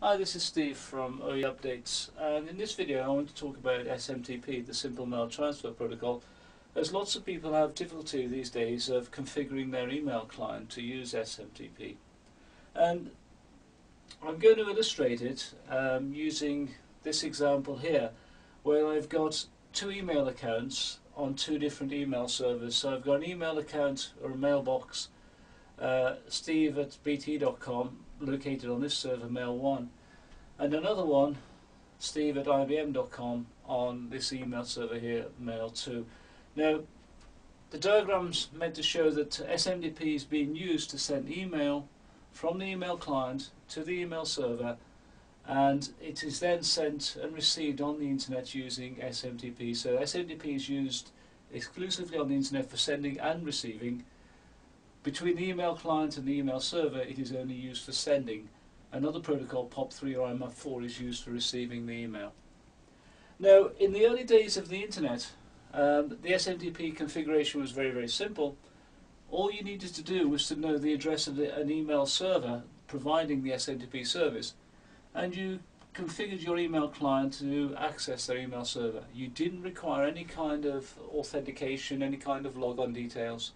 Hi, this is Steve from OE Updates, and in this video I want to talk about SMTP, the Simple Mail Transfer Protocol, as lots of people have difficulty these days of configuring their email client to use SMTP. And I'm going to illustrate it using this example here, where I've got two email accounts on two different email servers. So I've got an email account or a mailbox, steve@bt.com, located on this server, mail1, and another one, steve@ibm.com, on this email server here, mail2. Now, the diagram's meant to show that SMTP is being used to send email from the email client to the email server, and it is then sent and received on the internet using SMTP. So SMTP is used exclusively on the internet for sending and receiving. Between the email client and the email server, it is only used for sending. Another protocol, POP3 or IMAP4, is used for receiving the email. Now, in the early days of the internet, the SMTP configuration was very, very simple. All you needed to do was to know the address of an email server providing the SMTP service, and you configured your email client to access their email server. You didn't require any kind of authentication, any kind of logon details,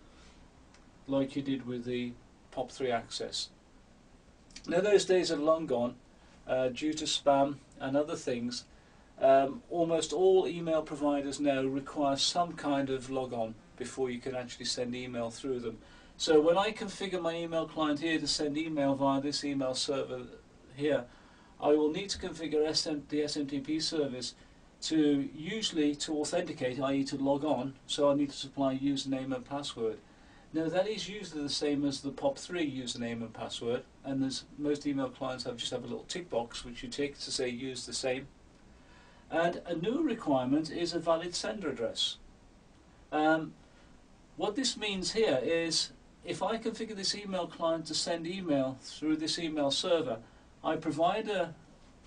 like you did with the POP3 access. Now, those days are long gone due to spam and other things. Almost all email providers now require some kind of logon before you can actually send email through them. So when I configure my email client here to send email via this email server here, I will need to configure the SMTP service to authenticate, i.e. to log on, so I need to supply username and password. Now, that is usually the same as the POP3 username and password, and most email clients just have a little tick box which you tick to say use the same. And a new requirement is a valid sender address. What this means here is, if I configure this email client to send email through this email server, I provide a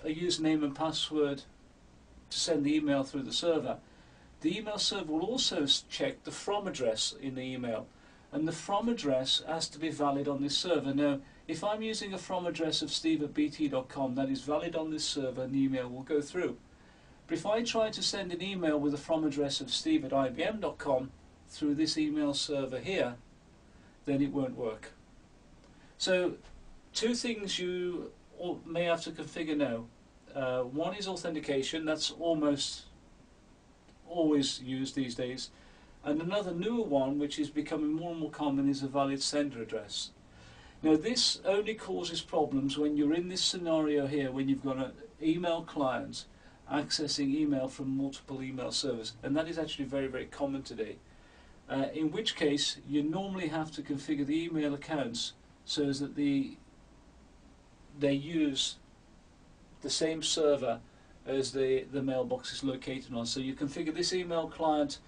username and password to send the email through the server. The email server will also check the from address in the email, and the from address has to be valid on this server. Now, if I'm using a from address of steve@bt.com, that is valid on this server and the email will go through. But if I try to send an email with a from address of steve@ibm.com through this email server here, then it won't work. So, two things you may have to configure now. One is authentication, that's almost always used these days. And another newer one, which is becoming more and more common, is a valid sender address. Now, this only causes problems when you're in this scenario here, when you've got an email client accessing email from multiple email servers, and that is actually very, very common today. In which case, you normally have to configure the email accounts so that they use the same server as the mailbox is located on. So you configure this email client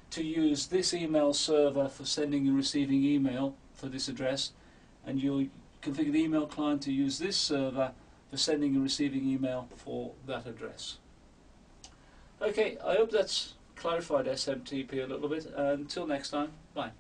to use this email server for sending and receiving email for this address, and you'll configure the email client to use this server for sending and receiving email for that address. Okay, I hope that's clarified SMTP a little bit. Until next time, bye.